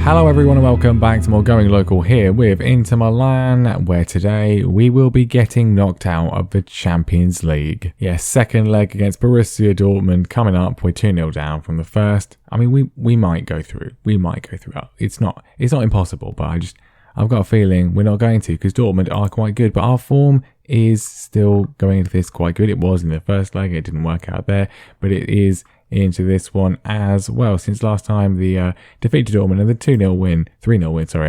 Hello everyone and welcome back to more Going Local here with Inter Milan, where today we will be getting knocked out of the Champions League. Yes, second leg against Borussia Dortmund coming up. We're 2-0 down from the first. I mean, we might go through. We might go through. It's not impossible, but I've got a feeling we're not going to, because Dortmund are quite good, but our form is still going into this quite good. It was in the first leg, it didn't work out there, but it is into this one as well. Since last time, the defeat to Dortmund and the 3-0 win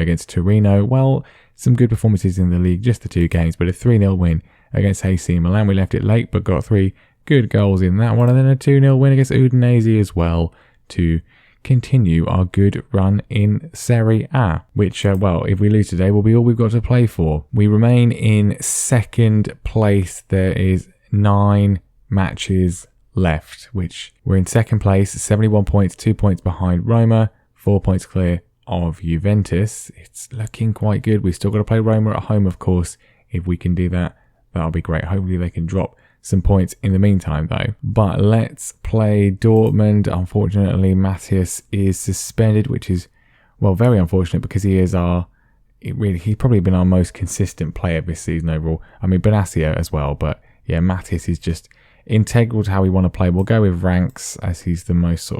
against Torino. Well, some good performances in the league, just the two games, but a 3-0 win against AC Milan. We left it late, but got 3 good goals in that one, and then a 2-0 win against Udinese as well to continue our good run in Serie A, which, if we lose today, will be all we've got to play for. We remain in second place. There is 9 matches left, which we're in second place, 71 points, 2 points behind Roma, 4 points clear of Juventus. It's looking quite good. We've still got to play Roma at home, of course. If we can do that, that'll be great. Hopefully they can drop some points in the meantime though. But let's play Dortmund. Unfortunately, Matthias is suspended, which is, very unfortunate, because he's probably been our most consistent player this season overall. I mean, Benassia as well, but yeah, Matthias is just integral to how we want to play. We'll go with Ranks, as he's the most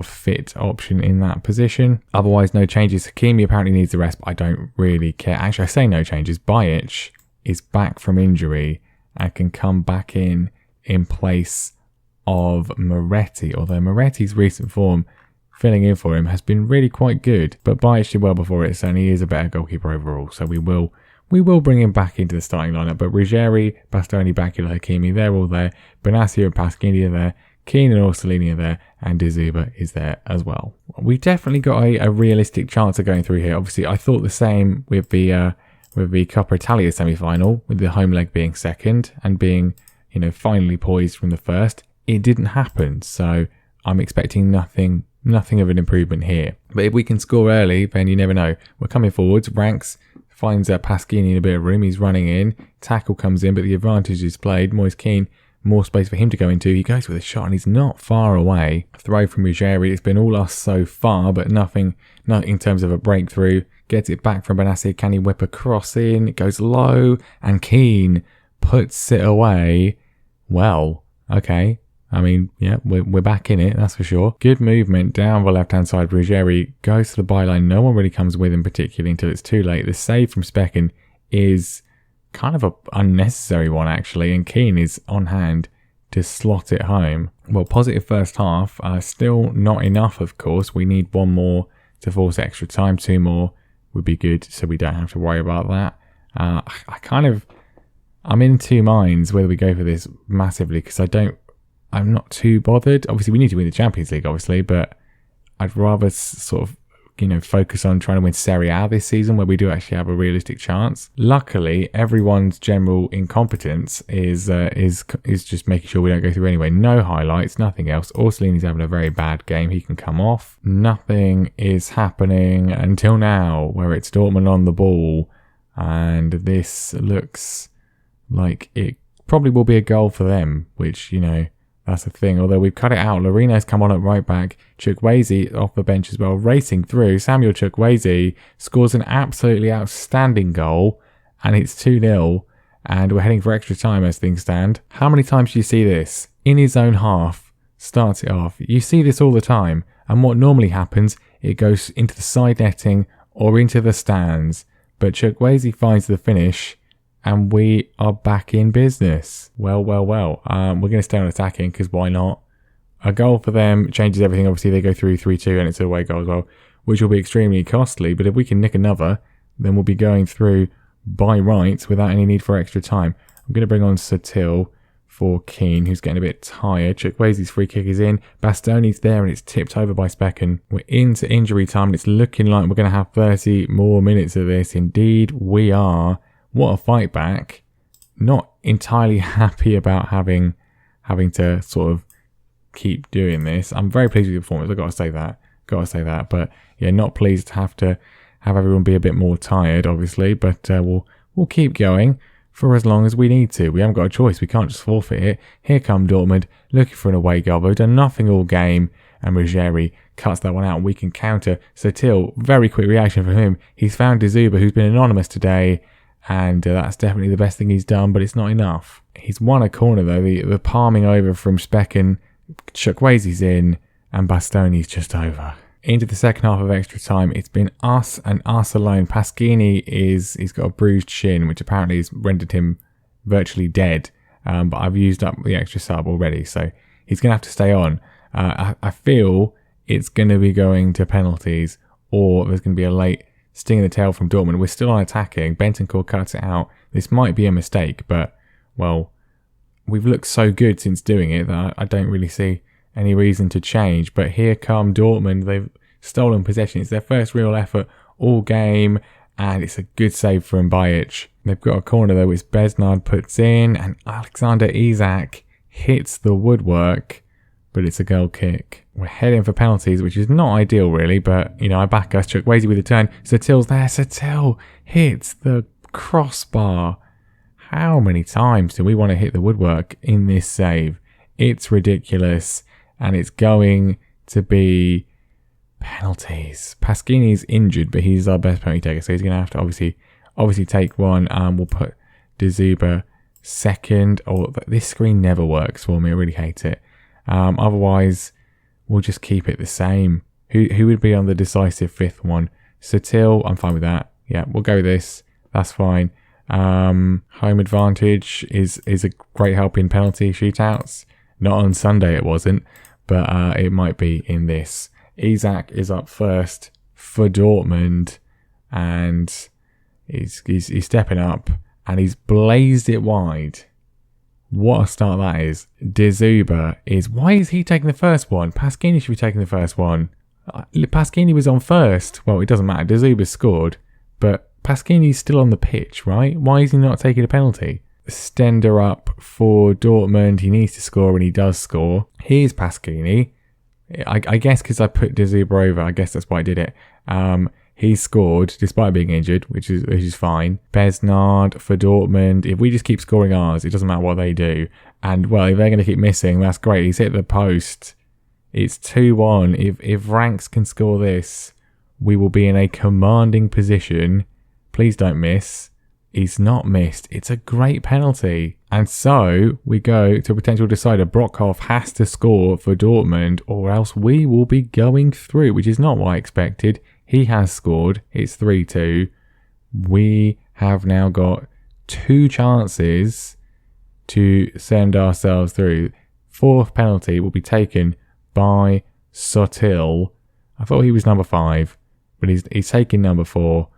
fit option in that position. Otherwise, no changes. Hakimi apparently needs the rest, but I don't really care. Actually, I say no changes. Bajic is back from injury and can come back in place of Moretti, although Moretti's recent form filling in for him has been really quite good, but Bajic did well before it, so he is a better goalkeeper overall, so we will bring him back into the starting lineup. But Ruggeri, Bastoni, Bakula, Hakimi, they're all there. Benassia and Pasquini are there. Keane and Orsolini are there. And De Zuba is there as well. We definitely got a realistic chance of going through here. Obviously, I thought the same with the Coppa Italia semi-final, with the home leg being second and being, finally poised from the first. It didn't happen, so I'm expecting nothing of an improvement here. But if we can score early, then you never know. We're coming forwards. Ranks finds Pasquini in a bit of room. He's running in. Tackle comes in, but the advantage is played. Moise Keane, more space for him to go into. He goes with a shot and he's not far away. Throw from Ruggeri. It's been all us so far, but nothing in terms of a breakthrough. Gets it back from Benassi. Can he whip a cross in? It goes low, and Keane puts it away. Well, okay. I mean, yeah, we're back in it, that's for sure. Good movement down the left-hand side. Ruggeri goes to the byline. No one really comes with him particularly until it's too late. The save from Specken is kind of an unnecessary one, actually, and Keane is on hand to slot it home. Well, positive first half. Still not enough, of course. We need 1 more to force extra time. 2 more would be good, so we don't have to worry about that. I'm in 2 minds whether we go for this massively, because I'm not too bothered. Obviously, we need to win the Champions League, obviously, but I'd rather focus on trying to win Serie A this season, where we do actually have a realistic chance. Luckily, everyone's general incompetence is just making sure we don't go through anyway. No highlights, nothing else. Orsolini's having a very bad game. He can come off. Nothing is happening until now, where it's Dortmund on the ball, and this looks like it probably will be a goal for them, which, that's the thing. Although we've cut it out. Lorino's come on at right back. Chukwueze off the bench as well, racing through. Samuel Chukwueze scores an absolutely outstanding goal, and it's 2-0, and we're heading for extra time as things stand. How many times do you see this? In his own half, starts it off. You see this all the time, and what normally happens, it goes into the side netting or into the stands, but Chukwueze finds the finish, and we are back in business. Well. We're going to stay on attacking, because why not? A goal for them changes everything. Obviously, they go through 3-2, and it's an away goal as well, which will be extremely costly. But if we can nick another, then we'll be going through by rights without any need for extra time. I'm going to bring on Sotil for Keane, who's getting a bit tired. Chukwueze's free kick is in. Bastoni's there, and it's tipped over by Specken. We're into injury time, and it's looking like we're going to have 30 more minutes of this. Indeed, we are. What a fight back. Not entirely happy about having to sort of keep doing this. I'm very pleased with the performance. I've got to say that. But yeah, not pleased to have everyone be a bit more tired, obviously. But we'll keep going for as long as we need to. We haven't got a choice. We can't just forfeit it. Here come Dortmund, looking for an away goal. They've done nothing all game, and Ruggeri cuts that one out and we can counter. So Till, very quick reaction from him. He's found Dzuba, who's been anonymous today, and that's definitely the best thing he's done, but it's not enough. He's won a corner though, the palming over from Specken, Chukwueze's in, and Bastoni's just over. Into the second half of extra time, it's been us and us alone. Pasquini he's got a bruised shin, which apparently has rendered him virtually dead. But I've used up the extra sub already, so he's going to have to stay on. I feel it's going to be going to penalties, or there's going to be a late sting in the tail from Dortmund. We're still on attacking. Bentancur cuts it out. This might be a mistake, but, well, we've looked so good since doing it that I don't really see any reason to change. But here come Dortmund. They've stolen possession. It's their first real effort all game, and it's a good save from Bajic. They've got a corner though, which Besnard puts in, and Alexander Isak hits the woodwork, but it's a goal kick. We're heading for penalties, which is not ideal really, but I back us. Chukwueze with a turn. Till's there. Till hits the crossbar. How many times do we want to hit the woodwork in this save? It's ridiculous, and it's going to be penalties. Pasquini's injured, but he's our best penalty taker, so he's going to have to obviously take one. We'll put Dzuba second. This screen never works for me. I really hate it. Otherwise, we'll just keep it the same. Who would be on the decisive fifth one? Till, I'm fine with that. Yeah, we'll go with this. That's fine. Home advantage is a great help in penalty shootouts. Not on Sunday it wasn't, but it might be in this. Isak is up first for Dortmund, and he's stepping up, and he's blazed it wide. What a start that is. Dzuba is... Why is he taking the first one? Pasquini should be taking the first one. Pasquini was on first. Well, it doesn't matter. Dzuba scored, but Pasquini's still on the pitch, right? Why is he not taking a penalty? Stender up for Dortmund. He needs to score, and he does score. Here's Pasquini. I guess because I put Dzuba over, I guess that's why I did it. He scored despite being injured, which is fine. Besnard for Dortmund. If we just keep scoring ours, it doesn't matter what they do. And, well, if they're going to keep missing, that's great. He's hit the post. It's 2-1. If Ranks can score this, we will be in a commanding position. Please don't miss. He's not missed. It's a great penalty. And so we go to a potential decider. Brockhoff has to score for Dortmund, or else we will be going through, which is not what I expected. He has scored. It's 3-2. We have now got 2 chances to send ourselves through. Fourth penalty will be taken by Sotil. I thought he was number 5, but he's taking number 4.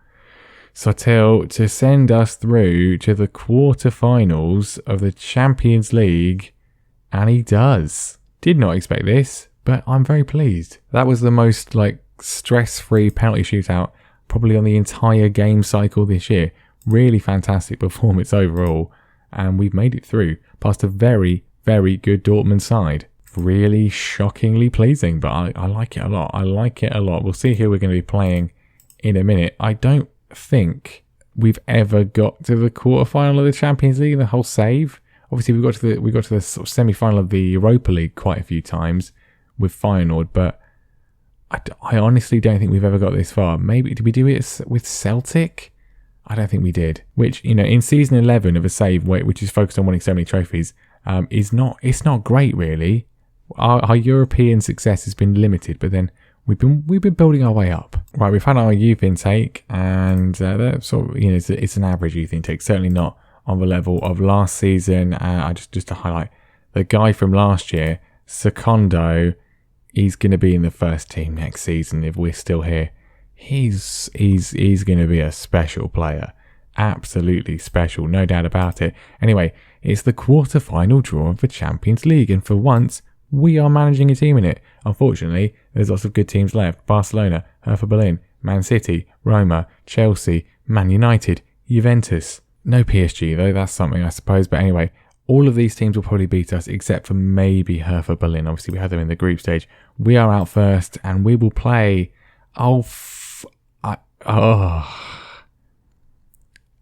Sotil to send us through to the quarterfinals of the Champions League, and he does. Did not expect this, but I'm very pleased. That was the most stress-free penalty shootout probably on the entire game cycle this year. Really fantastic performance overall, and we've made it through past a very, very good Dortmund side. Really shockingly pleasing, but I like it a lot. I like it a lot. We'll see who we're going to be playing in a minute. I don't think we've ever got to the quarterfinal of the Champions League, the whole save. Obviously, we got to the sort of semi-final of the Europa League quite a few times with Feyenoord, but I honestly don't think we've ever got this far. Maybe did we do it with Celtic? I don't think we did. Which, in season 11 of a save, which is focused on winning so many trophies, it's not great really. Our European success has been limited, but then we've been building our way up. Right, we've had our youth intake, and sort of, it's an average youth intake. Certainly not on the level of last season. Just to highlight the guy from last year, Secondo. He's going to be in the first team next season if we're still here. He's going to be a special player. Absolutely special, no doubt about it. Anyway, it's the quarter-final draw of the Champions League, and for once, we are managing a team in it. Unfortunately, there's lots of good teams left. Barcelona, Hertha Berlin, Man City, Roma, Chelsea, Man United, Juventus. No PSG though, that's something I suppose. But anyway, all of these teams will probably beat us except for maybe Hertha Berlin. Obviously, we had them in the group stage. We are out first, and we will play...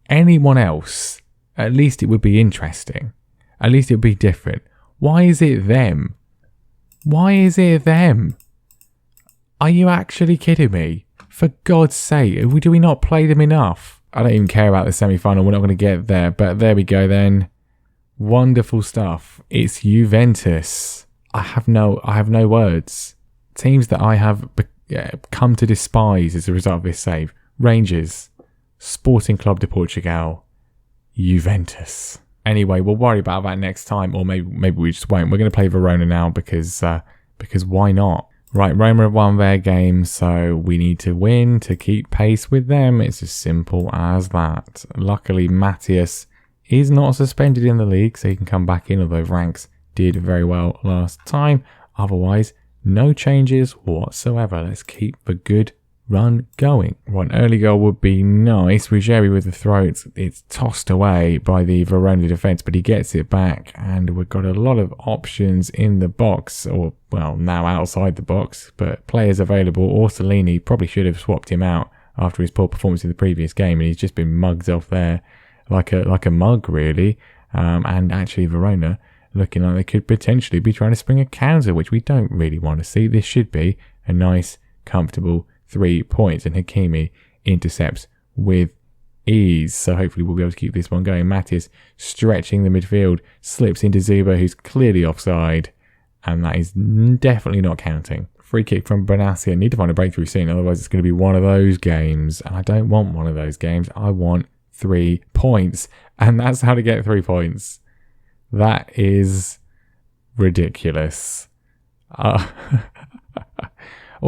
anyone else, at least it would be interesting. At least it would be different. Why is it them? Why is it them? Are you actually kidding me? For God's sake, do we not play them enough? I don't even care about the semi-final. We're not going to get there. But there we go then. Wonderful stuff. It's Juventus. I have no words. Teams that I have come to despise as a result of this save. Rangers, Sporting Club de Portugal, Juventus. Anyway, we'll worry about that next time, or maybe we just won't. We're going to play Verona now because why not? Right, Roma have won their game, so we need to win to keep pace with them. It's as simple as that. Luckily, Matthias is not suspended in the league, so he can come back in, although Ranks did very well last time. Otherwise, no changes whatsoever. Let's keep the good run going. One early goal would be nice. Ruggieri with the throw. It's tossed away by the Verona defence, but he gets it back, and we've got a lot of options in the box, or well, now outside the box, but players available. Orsolini probably should have swapped him out after his poor performance in the previous game, and he's just been mugged off there like a mug, really. And actually, Verona looking like they could potentially be trying to spring a counter, which we don't really want to see. This should be a nice, comfortable 3 points, and Hakimi intercepts with ease, so hopefully we'll be able to keep this one going. Matthias stretching the midfield, slips into Zuba, who's clearly offside, and that is definitely not counting. Free kick from Benassia. Need to find a breakthrough soon, otherwise it's going to be one of those games, and I don't want one of those games. I want 3 points, and that's how to get 3 points. That is ridiculous. All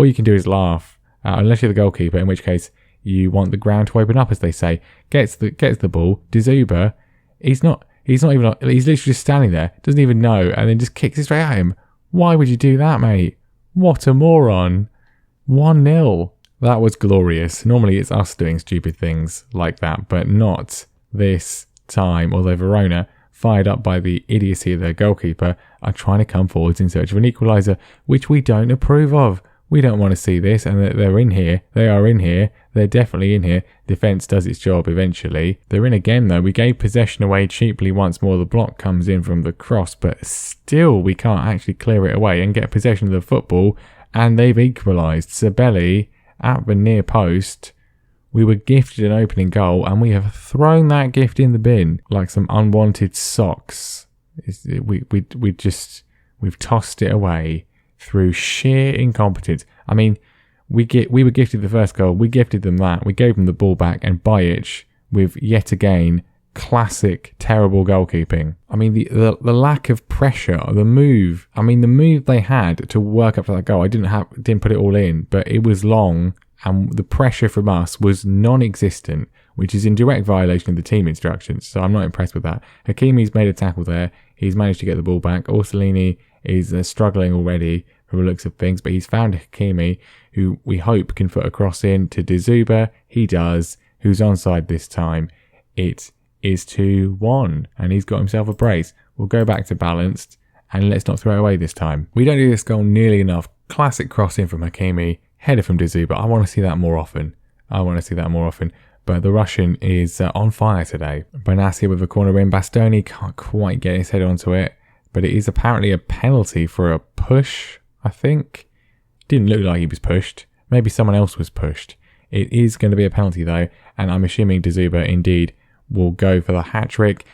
you can do is laugh. Unless you're the goalkeeper, in which case you want the ground to open up, as they say. Gets the ball. De Zuba, he's literally just standing there, doesn't even know, and then just kicks it straight at him. Why would you do that, mate? What a moron. 1-0. That was glorious. Normally it's us doing stupid things like that, but not this time. Although Verona, fired up by the idiocy of their goalkeeper, are trying to come forwards in search of an equaliser, which we don't approve of. We don't want to see this, and they're in here. They are in here. They're definitely in here. Defence does its job eventually. They're in again, though. We gave possession away cheaply once more. The block comes in from the cross, but still we can't actually clear it away and get possession of the football, and they've equalised. Sabelli at the near post. We were gifted an opening goal, and we have thrown that gift in the bin like some unwanted socks. We've tossed it away through sheer incompetence. I mean, we were gifted the first goal, we gifted them that, we gave them the ball back, and Bajic with yet again classic terrible goalkeeping. I mean, the lack of pressure, the move they had to work up to that goal. I didn't put it all in, but it was long, and the pressure from us was non-existent, which is in direct violation of the team instructions. So I'm not impressed with that. Hakimi's made a tackle there. He's managed to get the ball back. Orsolini is struggling already from the looks of things, but he's found Hakimi, who we hope can put a cross in to De Zuba. He does, who's onside this time. It is 2-1, and he's got himself a brace. We'll go back to balanced, and let's not throw it away this time. We don't do this goal nearly enough. Classic cross in from Hakimi, header from De Zuba. I want to see that more often. But the Russian is on fire today. Benassia with a corner in. Bastoni can't quite get his head onto it, but it is apparently a penalty for a push, I think. Didn't look like he was pushed. Maybe someone else was pushed. It is going to be a penalty though, and I'm assuming De Zuba indeed will go for the hat-trick.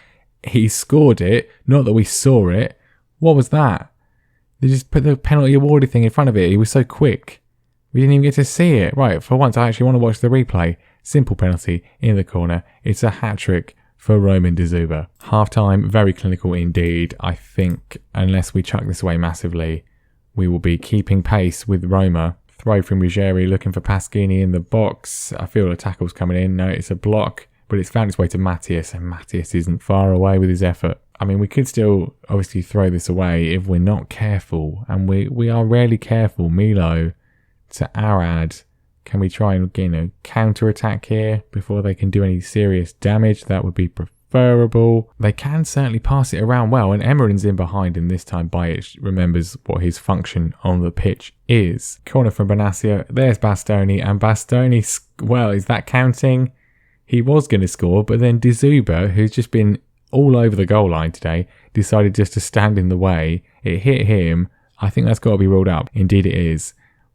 He scored it, not that we saw it. What was that? They just put the penalty awarded thing in front of it. He was so quick. We didn't even get to see it. Right, for once I actually want to watch the replay. Simple penalty in the corner. It's a hat-trick for Roman De Zuba. Half-time, very clinical indeed. I think unless we chuck this away massively, we will be keeping pace with Roma. Throw from Ruggieri, looking for Pasquini in the box. I feel the tackle's coming in. No, it's a block, but it's found its way to Matthias, and Matthias isn't far away with his effort. I mean, we could still obviously throw this away if we're not careful, and we are rarely careful. Milo to Arad. Can we try and, counter-attack here before they can do any serious damage? That would be preferable. They can certainly pass it around well, and Emeren's in behind, and this time Bajic remembers what his function on the pitch is. Corner from Benassia. There's Bastoni, and Bastoni, well, is that counting? He was going to score, but then De Zuba, who's just been all over the goal line today, decided just to stand in the way. It hit him. I think that's got to be ruled out. Indeed it is.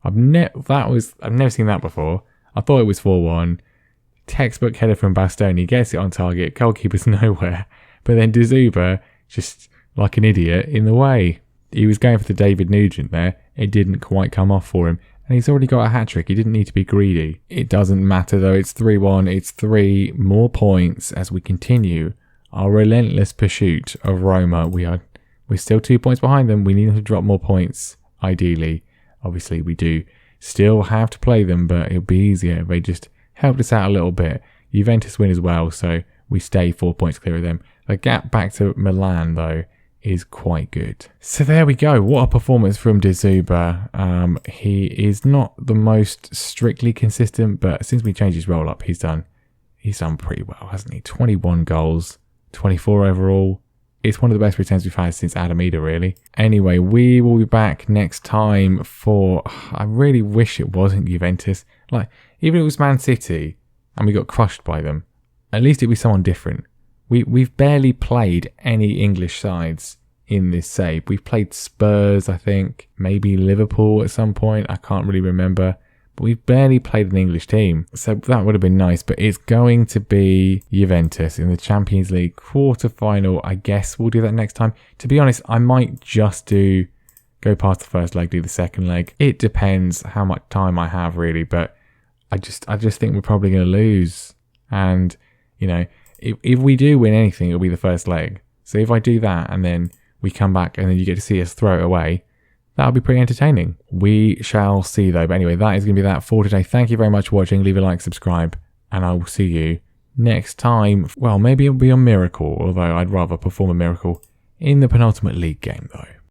I've never seen that before. I thought it was 4-1. Textbook header from Bastoni, gets it on target, goalkeeper's nowhere. But then De Zuba, just like an idiot, in the way. He was going for the David Nugent there. It didn't quite come off for him. And he's already got a hat-trick. He didn't need to be greedy. It doesn't matter though. It's 3-1. It's 3 more points as we continue our relentless pursuit of Roma. We're still 2 points behind them. We need them to drop more points, ideally. Obviously, we do still have to play them, but it'll be easier if they just helped us out a little bit. Juventus win as well, so we stay 4 points clear of them. The gap back to Milan, though, is quite good. So there we go. What a performance from De Zuba. He is not the most strictly consistent, but since we changed his roll up, he's done pretty well, hasn't he? 21 goals, 24 overall. It's one of the best returns we've had since Adamida, really. Anyway, we will be back next time for... I really wish it wasn't Juventus. Like, even if it was Man City and we got crushed by them, at least it'd be someone different. We've barely played any English sides in this save. We've played Spurs, I think, maybe Liverpool at some point. I can't really remember. But we've barely played an English team. So that would have been nice. But it's going to be Juventus in the Champions League quarter-final. I guess we'll do that next time. To be honest, I might just go past the first leg, do the second leg. It depends how much time I have, really. But I just think we're probably going to lose. And, if we do win anything, it'll be the first leg. So if I do that and then we come back and then you get to see us throw it away, that'll be pretty entertaining. We shall see though. But anyway, that is going to be that for today. Thank you very much for watching. Leave a like, subscribe, and I will see you next time. Well, maybe it'll be a miracle, although I'd rather perform a miracle in the penultimate league game though.